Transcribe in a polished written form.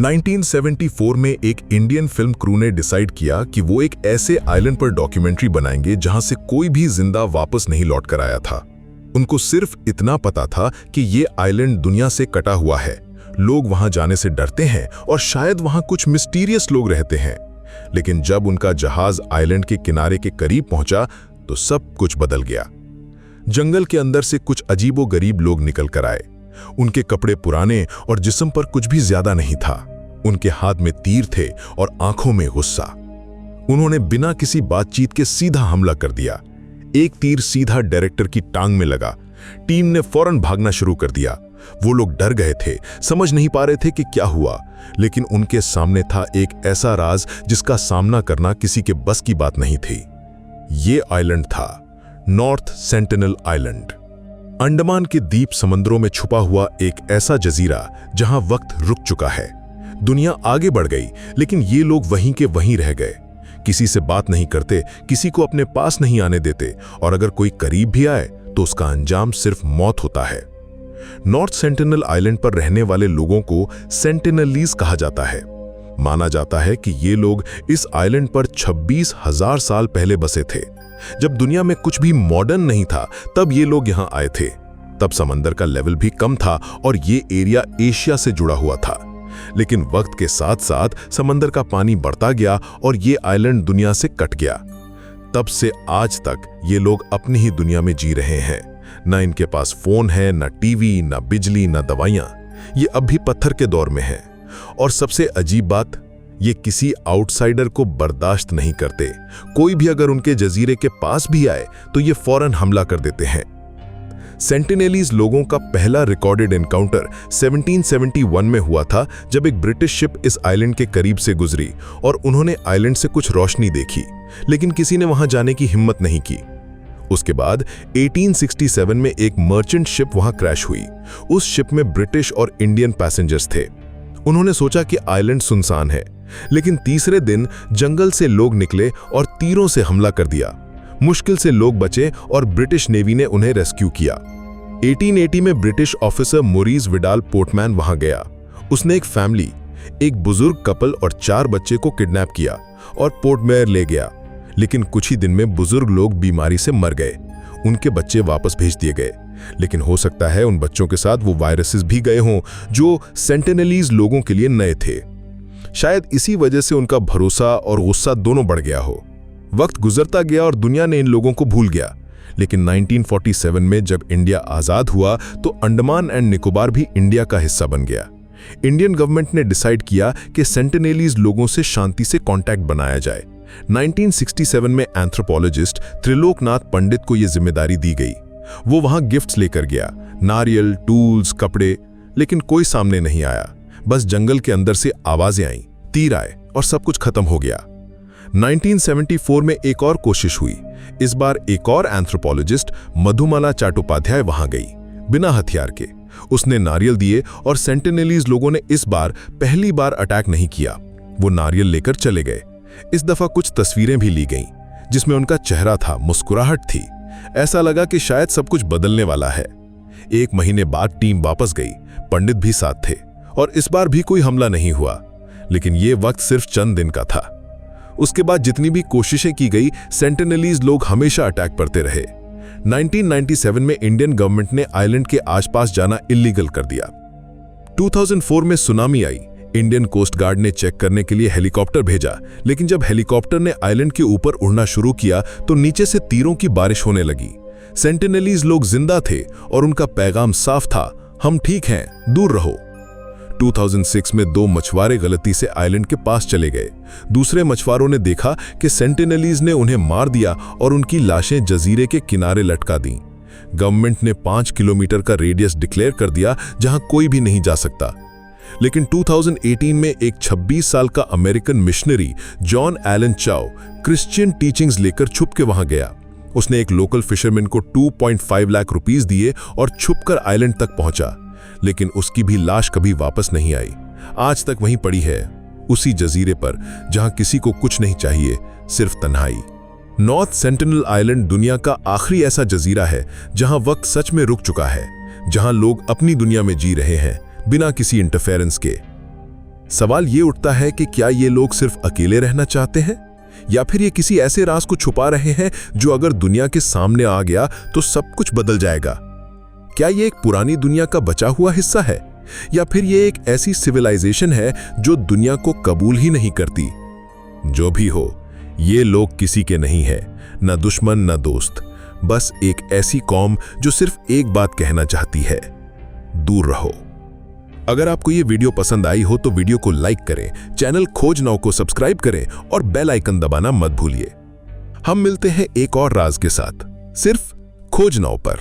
1974 में एक Indian film crew ने डिसाइड किया कि वो एक ऐसे आइलैंड पर डॉक्यूमेंट्री बनाएंगे जहां से कोई भी जिंदा वापस नहीं लौट कर आया था। उनको सिर्फ इतना पता था कि ये आइलैंड दुनिया से कटा हुआ है, लोग वहां जाने से डरते हैं और शायद वहां कुछ मिस्टीरियस लोग रहते हैं। लेकिन जब उनका जहाज आइलैंड के किनारे के करीब पहुंचा तो सब कुछ बदल गया। जंगल के अंदर से कुछ अजीबोगरीब लोग निकल कर आए। उनके कपड़े पुराने और जिस्म पर कुछ भी ज्यादा नहीं था। उनके हाथ में तीर थे और आंखों में गुस्सा। उन्होंने बिना किसी बातचीत के सीधा हमला कर दिया। एक तीर सीधा डायरेक्टर की टांग में लगा। टीम ने फौरन भागना शुरू कर दिया। वो लोग डर गए थे, समझ नहीं पा रहे थे कि क्या हुआ, लेकिन उनके सामने था एक ऐसा राज जिसका सामना करना किसी के बस की बात नहीं थी। ये आइलैंड था नॉर्थ सेंटिनल आइलैंड। अंडमान के द्वीप समंदरों में छुपा हुआ एक ऐसा जजीरा जहां वक्त रुक चुका है। दुनिया आगे बढ़ गई, लेकिन ये लोग वहीं के वहीं रह गए। किसी से बात नहीं करते, किसी को अपने पास नहीं आने देते, और अगर कोई करीब भी आए तो उसका अंजाम सिर्फ मौत होता है। नॉर्थ सेंटिनल आइलैंड पर रहने वाले लोगों को सेंटिनलीज कहा जाता है। माना जाता है कि ये लोग इस आइलैंड पर 26,000 साल पहले बसे थे। जब दुनिया में कुछ भी मॉडर्न नहीं था, तब ये लोग यहां आए थे। तब समंदर का लेवल भी कम था और ये एरिया एशिया से जुड़ा हुआ था। लेकिन वक्त के साथ साथ समंदर का पानी बढ़ता गया और ये आइलैंड दुनिया से कट गया। तब से आज तक ये लोग अपनी ही दुनिया में जी रहे हैं। न इनके पास फोन है, न टीवी, न बिजली, न दवाइयां। ये अब भी पत्थर के दौर में है। और सबसे अजीब बात, ये किसी आउटसाइडर को बर्दाश्त नहीं करते। कोई भी अगर उनके जजीरे के पास भी आए तो ये फौरन हमला कर देते हैं। सेंटिनेलीज लोगों का पहला रिकॉर्डेड एनकाउंटर 1771 में हुआ था, जब एक ब्रिटिश शिप इस आइलैंड के करीब से गुजरी और उन्होंने आइलैंड से कुछ रोशनी देखी, लेकिन किसी ने वहां जाने की हिम्मत नहीं की। उसके बाद 1867 में एक मर्चेंट शिप वहां क्रैश हुई। उस शिप में ब्रिटिश और इंडियन पैसेंजर्स थे। उन्होंने सोचा कि आइलैंड सुनसान है, लेकिन तीसरे दिन जंगल से लोग निकले और तीरों से हमला कर दिया। मुश्किल से लोग बचे और ब्रिटिश नेवी ने उन्हें रेस्क्यू किया। 1880 में ब्रिटिश ऑफिसर मोरीज विडाल पोर्टमैन वहां गया। उसने एक फैमिली, एक बुजुर्ग कपल और 4 बच्चे को किडनैप किया और पोर्ट मेयर ले गया। लेकिन कुछ ही दिन में बुजुर्ग लोग बीमारी से मर गए। उनके बच्चे वापस भेज दिए गए, लेकिन हो सकता है उन बच्चों के साथ वो वायरसेस भी गए हों जो सेंटिनेलीज लोगों के लिए नए थे। शायद इसी वजह से उनका भरोसा और गुस्सा दोनों बढ़ गया हो। वक्त गुजरता गया और दुनिया ने इन लोगों को भूल गया। लेकिन 1947 में जब इंडिया आजाद हुआ तो अंडमान एंड निकोबार भी इंडिया का हिस्सा बन गया। इंडियन गवर्नमेंट ने डिसाइड किया कि सेंटिनेलीज लोगों से शांति से कांटेक्ट बनाया जाए। 1967 में एंथ्रोपोलॉजिस्ट त्रिलोकनाथ पंडित को यह जिम्मेदारी दी गई। वो वहां गिफ्ट्स लेकर गया, नारियल, टूल्स, कपड़े, लेकिन कोई सामने नहीं आया। बस जंगल के अंदर से आवाजें आईं, तीर आए और सब कुछ खत्म हो गया। 1974 में एक और कोशिश हुई। इस बार एक और एंथ्रोपोलॉजिस्ट मधुमाला चट्टोपाध्याय वहां गई, बिना हथियार के। उसने नारियल दिए और सेंटिनेलीज लोगों ने इस बार पहली बार अटैक नहीं किया। वो नारियल लेकर चले गए। इस दफा कुछ तस्वीरें भी ली गईं, जिसमें उनका चेहरा था, मुस्कुराहट थी। ऐसा लगा कि शायद सब कुछ बदलने वाला है। 1 महीने बाद टीम वापस गई, पंडित भी साथ थे और इस बार भी कोई हमला नहीं हुआ। लेकिन ये वक्त सिर्फ चंद दिन का था। उसके बाद जितनी भी कोशिशें की गई, सेंटिनेलीज लोग हमेशा अटैक करते रहे। 1997 में इंडियन गवर्नमेंट ने आइलैंड के आसपास जाना इलीगल कर दिया। 2004 में सुनामी आई। इंडियन कोस्ट गार्ड ने चेक करने के लिए हेलीकॉप्टर भेजा, लेकिन जब हेलीकॉप्टर ने आइलैंड के ऊपर उड़ना शुरू किया तो नीचे से तीरों की बारिश होने लगी। सेंटिनेलीज लोग जिंदा थे और उनका पैगाम साफ था, हम ठीक हैं, दूर रहो। 2006 में 2 मछुआरे गलती से आइलैंड के पास चले गए। दूसरे मछुआरों ने देखा कि सेंटिनेलीज ने उन्हें मार दिया और उनकी लाशें जजीरे के किनारे लटका दी। गवर्नमेंट ने 5 किलोमीटर का रेडियस डिक्लेयर कर दिया जहां कोई भी नहीं जा सकता। लेकिन 2018 में एक 26 साल का अमेरिकन मिशनरी जॉन एलन चाओ क्रिश्चियन टीचिंग्स लेकर छुप के वहां गया। उसने एक लोकल फिशरमैन को 2.5 लाख रुपीस दिए और छुपकर आइलैंड तक पहुंचा, लेकिन उसकी भी लाश कभी वापस नहीं आई। आज तक वहीं पड़ी है, उसी जजीरे पर जहां किसी को कुछ नहीं चाहिए, सिर्फ तन्हाई। नॉर्थ सेंटिनल आइलैंड दुनिया का आखिरी ऐसा जजीरा है जहां वक्त सच में रुक चुका है, जहां लोग अपनी दुनिया में जी रहे हैं बिना किसी इंटरफेरेंस के। सवाल ये उठता है कि क्या ये लोग सिर्फ अकेले रहना चाहते हैं, या फिर ये किसी ऐसे राज को छुपा रहे हैं जो अगर दुनिया के सामने आ गया तो सब कुछ बदल जाएगा। क्या ये एक पुरानी दुनिया का बचा हुआ हिस्सा है, या फिर ये एक ऐसी सिविलाइजेशन है जो दुनिया को कबूल ही नहीं करती। जो भी हो, ये लोग किसी के नहीं है, न दुश्मन न दोस्त, बस एक ऐसी कौम जो सिर्फ एक बात कहना चाहती है, दूर रहो। अगर आपको ये वीडियो पसंद आई हो तो वीडियो को लाइक करें, चैनल खोज नाउ को सब्सक्राइब करें और बेल आइकन दबाना मत भूलिए। हम मिलते हैं एक और राज के साथ, सिर्फ खोज नाउ पर।